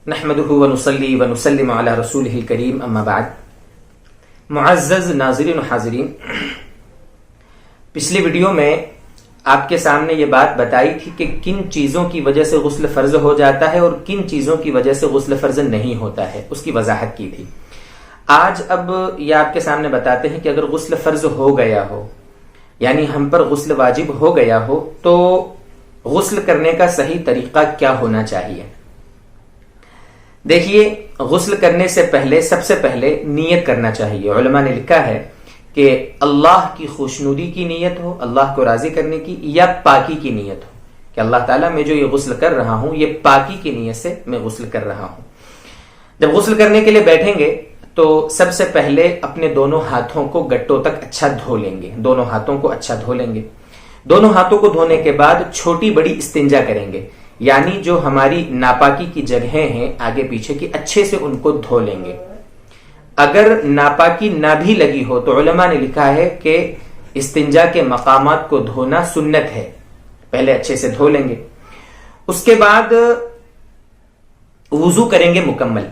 نحمده ونصلي ونسلم على رسوله الكريم اما بعد. معزز ناظرین و حاضرین، پچھلی ویڈیو میں آپ کے سامنے یہ بات بتائی تھی کہ کن چیزوں کی وجہ سے غسل فرض ہو جاتا ہے اور کن چیزوں کی وجہ سے غسل فرض نہیں ہوتا ہے، اس کی وضاحت کی تھی. آج اب یہ آپ کے سامنے بتاتے ہیں کہ اگر غسل فرض ہو گیا ہو، یعنی ہم پر غسل واجب ہو گیا ہو، تو غسل کرنے کا صحیح طریقہ کیا ہونا چاہیے. دیکھیے، غسل کرنے سے پہلے سب سے پہلے نیت کرنا چاہیے. علماء نے لکھا ہے کہ اللہ کی خوشنودی کی نیت ہو، اللہ کو راضی کرنے کی، یا پاکی کی نیت ہو کہ اللہ تعالیٰ میں جو یہ غسل کر رہا ہوں یہ پاکی کی نیت سے میں غسل کر رہا ہوں. جب غسل کرنے کے لیے بیٹھیں گے تو سب سے پہلے اپنے دونوں ہاتھوں کو گٹوں تک اچھا دھو لیں گے. دونوں ہاتھوں کو اچھا دھو لیں گے. دونوں ہاتھوں کو دھونے کے بعد چھوٹی بڑی استنجا کریں گے، یعنی جو ہماری ناپاکی کی جگہیں ہیں آگے پیچھے کی، اچھے سے ان کو دھو لیں گے. اگر ناپاکی نہ بھی لگی ہو تو علماء نے لکھا ہے کہ استنجا کے مقامات کو دھونا سنت ہے. پہلے اچھے سے دھو لیں گے. اس کے بعد وضو کریں گے مکمل.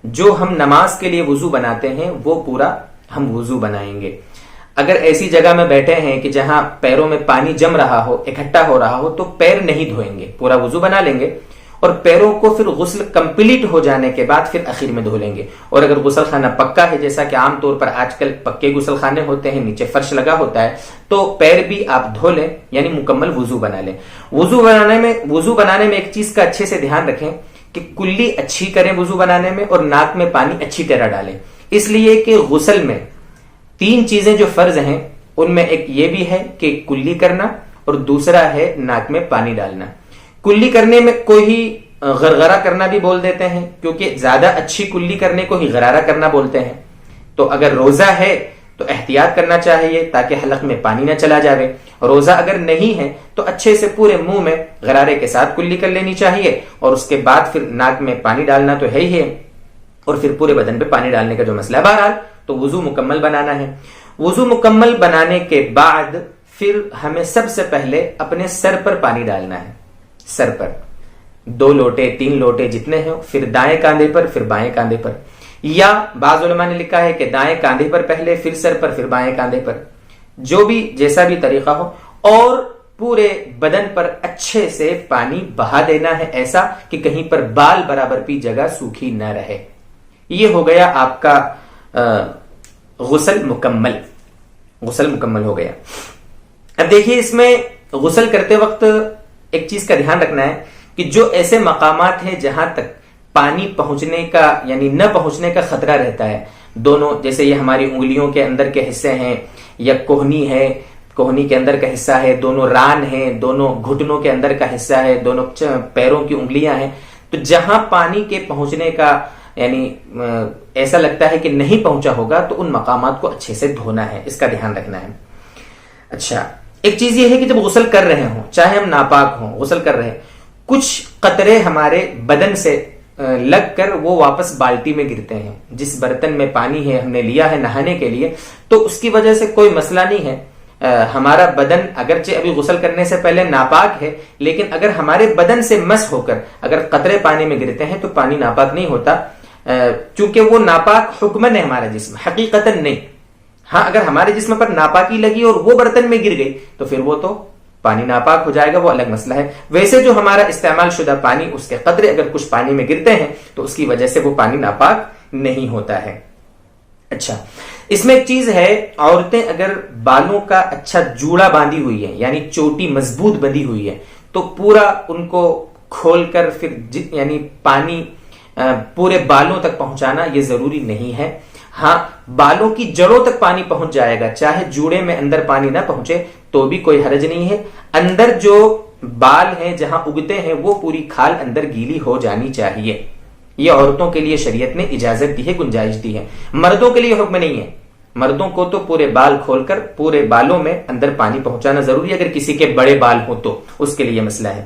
جو ہم نماز کے لیے وضو بناتے ہیں وہ پورا ہم وضو بنائیں گے. اگر ایسی جگہ میں بیٹھے ہیں کہ جہاں پیروں میں پانی جم رہا ہو، اکٹھا ہو رہا ہو، تو پیر نہیں دھوئیں گے، پورا وضو بنا لیں گے اور پیروں کو پھر غسل کمپلیٹ ہو جانے کے بعد پھر اخیر میں دھو لیں گے. اور اگر غسل خانہ پکا ہے، جیسا کہ عام طور پر آج کل پکے غسل خانے ہوتے ہیں، نیچے فرش لگا ہوتا ہے، تو پیر بھی آپ دھو لیں، یعنی مکمل وضو بنا لیں. وضو بنانے میں ایک چیز کا اچھے سے دھیان رکھیں کہ کلی اچھی کریں وضو بنانے میں، اور ناک میں پانی اچھی طرح ڈالیں. اس لیے کہ غسل میں 3 چیزیں جو فرض ہیں ان میں ایک یہ بھی ہے کہ کلی کرنا، اور دوسرا ہے ناک میں پانی ڈالنا. کلی کرنے میں کوئی غرغرہ کرنا بھی بول دیتے ہیں، کیونکہ زیادہ اچھی کلی کرنے کو ہی غرارہ کرنا بولتے ہیں. تو اگر روزہ ہے تو احتیاط کرنا چاہیے تاکہ حلق میں پانی نہ چلا جائے. روزہ اگر نہیں ہے تو اچھے سے پورے منہ میں غرارے کے ساتھ کلی کر لینی چاہیے، اور اس کے بعد پھر ناک میں پانی ڈالنا تو ہے ہی ہے، اور پھر پورے بدن پہ پانی ڈالنے کا جو مسئلہ ہے. بہرحال تو وضو مکمل بنانا ہے. وضو مکمل بنانے کے بعد پھر ہمیں سب سے پہلے اپنے سر پر پانی ڈالنا ہے. سر پر 2 لوٹے 3 لوٹے جتنے ہیں، پھر دائیں کاندھے پر، پھر بائیں کاندھے پر، یا بعض علماء نے لکھا ہے کہ دائیں کاندھے پر پہلے، پھر سر پر، پھر بائیں کاندھے پر، جو بھی جیسا بھی طریقہ ہو. اور پورے بدن پر اچھے سے پانی بہا دینا ہے، ایسا کہ کہیں پر بال برابر بھی جگہ سوکھی نہ رہے. یہ ہو گیا آپ کا غسل مکمل. غسل مکمل ہو گیا. اب دیکھیے، اس میں غسل کرتے وقت ایک چیز کا دھیان رکھنا ہے کہ جو ایسے مقامات ہیں جہاں تک پانی پہنچنے کا یعنی نہ پہنچنے کا خطرہ رہتا ہے، دونوں، جیسے یہ ہماری انگلیوں کے اندر کے حصے ہیں، یا کوہنی ہے، کوہنی کے اندر کا حصہ ہے، دونوں ران ہیں، دونوں گھٹنوں کے اندر کا حصہ ہے، دونوں پیروں کی انگلیاں ہیں، تو جہاں پانی کے پہنچنے کا یعنی ایسا لگتا ہے کہ نہیں پہنچا ہوگا تو ان مقامات کو اچھے سے دھونا ہے. اس کا دھیان رکھنا ہے. اچھا، ایک چیز یہ ہے کہ جب غسل کر رہے ہوں، چاہے ہم ناپاک ہوں، غسل کر رہے ہیں، کچھ قطرے ہمارے بدن سے لگ کر وہ واپس بالٹی میں گرتے ہیں. جس برتن میں پانی ہے ہم نے لیا ہے نہانے کے لیے، تو اس کی وجہ سے کوئی مسئلہ نہیں ہے. ہمارا بدن اگرچہ ابھی غسل کرنے سے پہلے ناپاک ہے، لیکن اگر ہمارے بدن سے مس ہو کر اگر قطرے پانی میں گرتے ہیں تو پانی ناپاک نہیں ہوتا، چونکہ وہ ناپاک حکمن ہے ہمارا جسم، حقیقتاً نہیں. ہاں، اگر ہمارے جسم پر ناپاکی لگی اور وہ برتن میں گر گئی تو پھر وہ تو پانی ناپاک ہو جائے گا، وہ الگ مسئلہ ہے. ویسے جو ہمارا استعمال شدہ پانی، اس کے قطرے اگر کچھ پانی میں گرتے ہیں تو اس کی وجہ سے وہ پانی ناپاک نہیں ہوتا ہے. اچھا، اس میں ایک چیز ہے، عورتیں اگر بالوں کا اچھا جوڑا باندھی ہوئی ہے، یعنی چوٹی مضبوط بندھی ہوئی ہے، تو پورا ان کو کھول کر پھر یعنی پانی پورے بالوں تک پہنچانا یہ ضروری نہیں ہے. ہاں، بالوں کی جڑوں تک پانی پہنچ جائے گا، چاہے جوڑے میں اندر پانی نہ پہنچے تو بھی کوئی حرج نہیں ہے. اندر جو بال ہیں جہاں اگتے ہیں وہ پوری کھال اندر گیلی ہو جانی چاہیے. یہ عورتوں کے لیے شریعت نے اجازت دی ہے، گنجائش دی ہے. مردوں کے لیے حکم نہیں ہے. مردوں کو تو پورے بال کھول کر پورے بالوں میں اندر پانی پہنچانا ضروری ہے، اگر کسی کے بڑے بال ہو تو اس کے لیے مسئلہ ہے.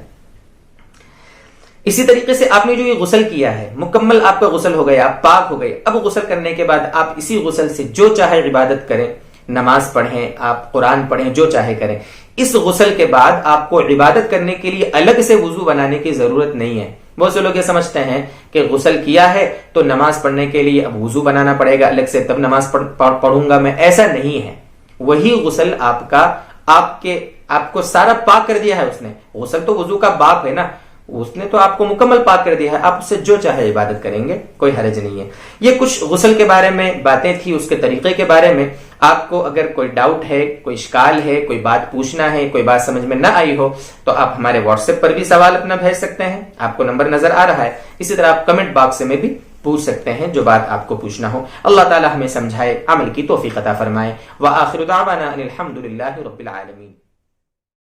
اسی طریقے سے آپ نے جو یہ غسل کیا ہے، مکمل آپ کا غسل ہو گیا، آپ پاک ہو گئے. اب غسل کرنے کے بعد آپ اسی غسل سے جو چاہے عبادت کریں، نماز پڑھیں، آپ قرآن پڑھیں، جو چاہے کریں. اس غسل کے بعد آپ کو عبادت کرنے کے لیے الگ سے وضو بنانے کی ضرورت نہیں ہے. بہت سے لوگ یہ سمجھتے ہیں کہ غسل کیا ہے تو نماز پڑھنے کے لیے اب وضو بنانا پڑے گا الگ سے، تب نماز پڑھوں گا میں. ایسا نہیں ہے. وہی غسل آپ کو سارا پاک کر دیا ہے اس نے. غسل تو وضو کا باپ ہے نا، اس نے تو آپ کو مکمل پاک کر دیا ہے. آپ اس سے جو چاہے عبادت کریں گے، کوئی حرج نہیں ہے. یہ کچھ غسل کے بارے میں باتیں تھی، اس کے طریقے کے بارے میں. آپ کو اگر کوئی ڈاؤٹ ہے، کوئی اشکال ہے، کوئی بات پوچھنا ہے، کوئی بات سمجھ میں نہ آئی ہو، تو آپ ہمارے واٹس ایپ پر بھی سوال اپنا بھیج سکتے ہیں. آپ کو نمبر نظر آ رہا ہے. اسی طرح آپ کمنٹ باکس میں بھی پوچھ سکتے ہیں جو بات آپ کو پوچھنا ہو. اللہ تعالی ہمیں سمجھائے، عمل کی توفیق عطا فرمائے. وآخر دعوانا ان الحمد للہ رب العالمین.